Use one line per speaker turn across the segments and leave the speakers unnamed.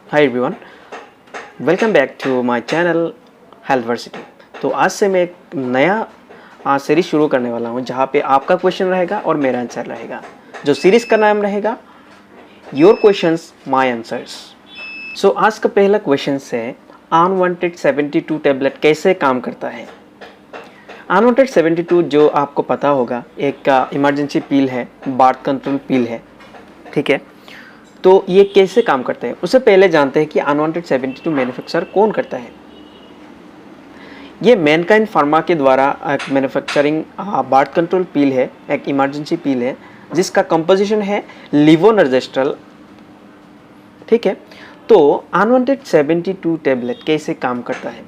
Hi everyone, welcome back to my channel Healthversity. तो आज से मैं एक नया सीरीज शुरू करने वाला हूं जहां पे आपका क्वेश्चन रहेगा और मेरा आंसर रहेगा। जो सीरीज का नाम रहेगा योर क्वेश्चंस माय आंसर्स। सो आज का पहला क्वेश्चन है अनवांटेड 72 टैबलेट कैसे काम करता है। अनवांटेड 72 जो आपको पता होगा एक इमरजेंसी पिल है, बर्थ कंट्रोल पिल है, ठीक है। तो ये कैसे काम करता है उससे पहले जानते हैं कि अनवांटेड 72 मैन्युफैक्चर कौन करता है। ये मैनकाइंड फार्मा के द्वारा एक मैन्युफैक्चरिंग बर्थ कंट्रोल पिल है, एक इमरजेंसी पिल है जिसका कंपोजिशन है लीवोनर्जेस्ट्रल, ठीक है। तो अनवांटेड 72 टैबलेट कैसे काम करता है।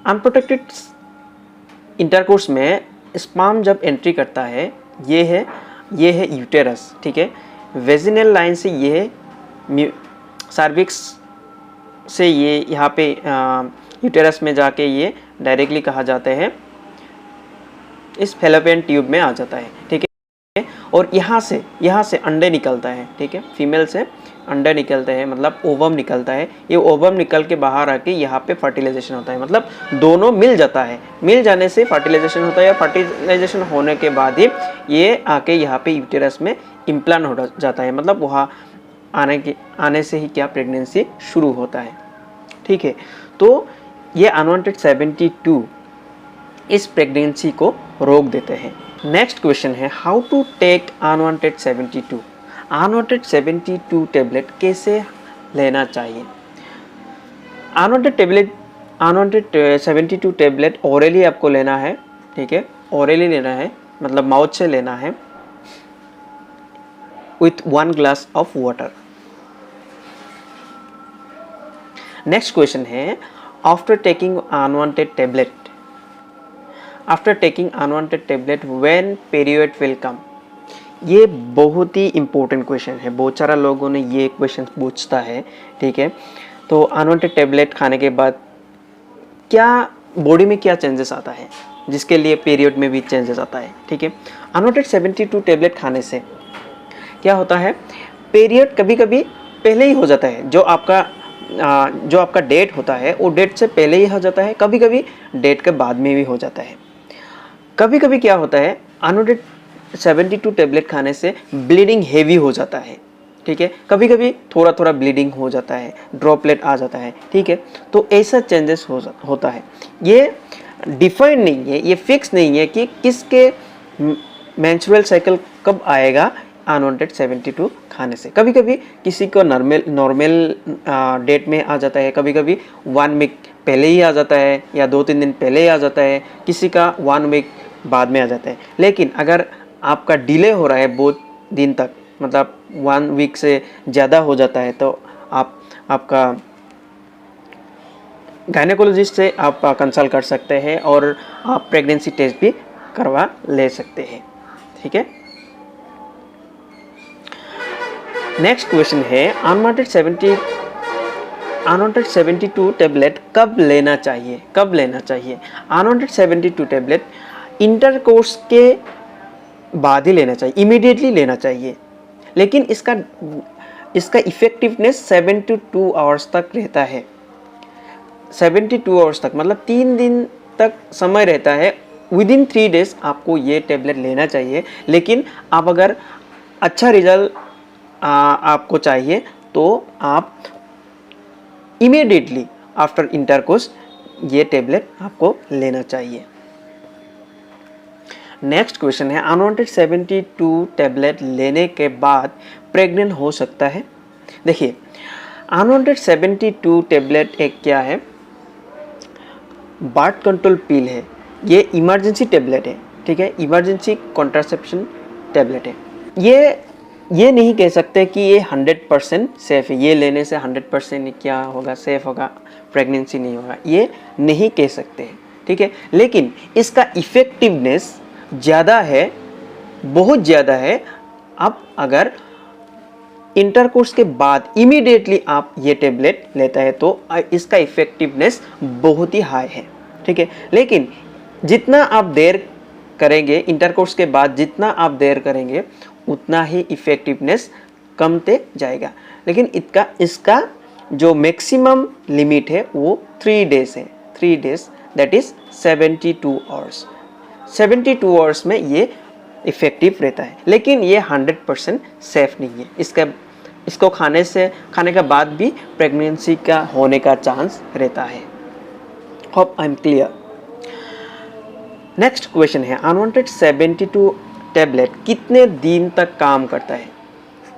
अनप्रोटेक्टेड इंटरकोर्स में स्पर्म जब एंट्री करता है ये है यूटेरस, ठीक है। वेजिनल लाइन से ये है सर्विक्स से ये यहाँ पे यूटेरस में जाके ये डायरेक्टली कहा जाता है इस फैलोपियन ट्यूब में आ जाता है, ठीक है। और यहाँ से अंडे निकलता है, ठीक है। फीमेल से अंडे निकलते हैं, मतलब ओवम निकलता है। ये ओवम निकल के बाहर आके यहाँ पे फर्टिलाइजेशन होता है, मतलब दोनों मिल जाता है। मिल जाने से फर्टिलाइजेशन होता है। फर्टिलाइजेशन होने के बाद ही ये आके यहाँ पे यूटेरस में इम्प्लांट हो जाता है, मतलब वहाँ आने से ही क्या प्रेगनेंसी शुरू होता है, ठीक है। तो ये अनवांटेड 72 इस प्रेगनेंसी को रोक देते हैं। नेक्स्ट क्वेश्चन है how to take unwanted 72। Unwanted 72 tablet कैसे लेना चाहिए। अनवांटेड 72 टैबलेट ओरली आपको लेना है, ठीक है। ओरली लेना है मतलब माउथ से लेना है with 1 glass of water. Next question है after taking unwanted tablet when period will come। ये बहुत ही इम्पोर्टेंट क्वेश्चन है, बहुत सारा लोगों ने ये क्वेश्चन पूछता है, ठीक है। तो अनवांटेड टैबलेट खाने के बाद क्या बॉडी में क्या चेंजेस आता है जिसके लिए पीरियड में भी चेंजेस आता है, ठीक है। अनवांटेड 72 टैबलेट खाने से क्या होता है, पीरियड कभी कभी पहले ही हो जाता है। जो आपका डेट होता है वो डेट से पहले ही हो जाता है, कभी कभी डेट के बाद में भी हो जाता है। कभी कभी क्या होता है, अनवांटेड 72 टैबलेट खाने से ब्लीडिंग हेवी हो जाता है, ठीक है। कभी कभी थोड़ा थोड़ा ब्लीडिंग हो जाता है, ड्रॉपलेट आ जाता है, ठीक है। तो ऐसा चेंजेस होता है। ये डिफाइंड नहीं है, ये फिक्स नहीं है कि किसके मेंस्ट्रुअल साइकिल कब आएगा अनवांटेड 72 खाने से। कभी कभी किसी को नॉर्मल डेट में आ जाता है, कभी कभी 1 वीक पहले ही आ जाता है या 2-3 दिन पहले ही आ जाता है, किसी का 1 वीक बाद में आ जाता है। लेकिन अगर आपका डिले हो रहा है बहुत दिन तक, मतलब 1 वीक से ज़्यादा हो जाता है, तो आपका गायनेकोलॉजिस्ट से आप कंसल्ट कर सकते हैं और आप प्रेगनेंसी टेस्ट भी करवा ले सकते हैं, ठीक है। नेक्स्ट क्वेश्चन है अनवांटेड 72 टैबलेट कब लेना चाहिए। अनवांटेड 72 टैबलेट इंटरकोर्स के बाद ही लेना चाहिए, इमीडिएटली लेना चाहिए। लेकिन इसका इफेक्टिवनेस 72 आवर्स तक रहता है। 72 आवर्स तक मतलब 3 दिन तक समय रहता है। विदिन 3 डेज आपको ये टैबलेट लेना चाहिए। लेकिन आप अगर अच्छा रिजल्ट आपको चाहिए तो आप इमीडिएटली आफ्टर इंटरकोर्स ये टैबलेट आपको लेना चाहिए। नेक्स्ट क्वेश्चन है अनवांटेड 72 टैबलेट लेने के बाद प्रेग्नेंट हो सकता है। देखिए अनवांटेड 72 टैबलेट एक क्या है, बर्थ कंट्रोल पिल है। ये इमरजेंसी टैबलेट है, ठीक है। इमरजेंसी कॉन्ट्रासेप्शन टैबलेट है। ये नहीं कह सकते कि ये 100% सेफ है, ये लेने से 100% क्या होगा, सेफ होगा, प्रेगनेंसी नहीं होगा, ये नहीं कह सकते हैं, ठीक है। लेकिन इसका इफेक्टिवनेस ज़्यादा है, बहुत ज़्यादा है। अब अगर इंटरकोर्स के बाद इमीडिएटली आप ये टैबलेट लेता है तो इसका इफेक्टिवनेस बहुत ही हाई है, ठीक है। लेकिन जितना आप देर करेंगे, इंटरकोर्स के बाद जितना आप देर करेंगे उतना ही इफेक्टिवनेस कमते जाएगा। लेकिन इसका जो मैक्सिमम लिमिट है वो 3 डेज है, 3 days that is 72 hours. 72 hours में ये इफ़ेक्टिव रहता है, लेकिन ये 100% सेफ नहीं है। इसको खाने के बाद भी प्रेगनेंसी का होने का चांस रहता है। Hope I am clear. Next question है अनवांटेड 72 टैबलेट कितने दिन तक काम करता है।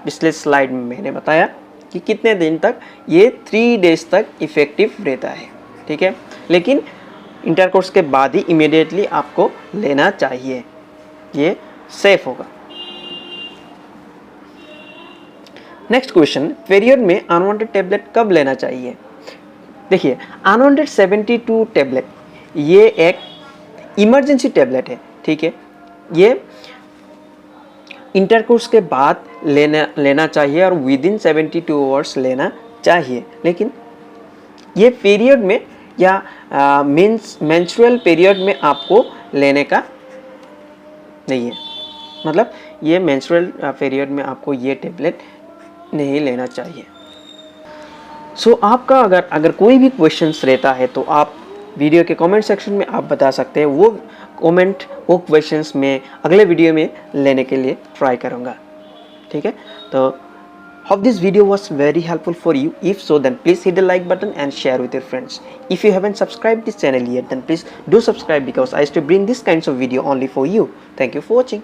पिछले स्लाइड में मैंने बताया कि कितने दिन तक, ये 3 डेज तक इफ़ेक्टिव रहता है, ठीक है, लेकिन इंटरकोर्स के बाद ही इमीडिएटली आपको लेना चाहिए, ये सेफ होगा। नेक्स्ट क्वेश्चन, पीरियड में अनवांटेड टैबलेट कब लेना चाहिए। देखिए अनवांटेड 72 टैबलेट ये एक इमरजेंसी टैबलेट है, ठीक है, ये इंटरकोर्स के बाद लेना चाहिए और विद इन 72 आवर्स लेना चाहिए, लेकिन ये पीरियड में या मेंस्ट्रुअल पीरियड में आपको लेने का नहीं है, मतलब ये मेंस्ट्रुअल पीरियड में आपको ये टैबलेट नहीं लेना चाहिए। सो आपका अगर कोई भी क्वेश्चंस रहता है तो आप वीडियो के कमेंट सेक्शन में आप बता सकते हैं, वो क्वेश्चंस में अगले वीडियो में लेने के लिए ट्राई करूँगा, ठीक है। तो hope this video was very helpful for you. If so, then please hit the like button and share with your friends. If you haven't subscribed this channel yet, then please do subscribe, because I used to bring this kinds of video only for you. Thank you for watching.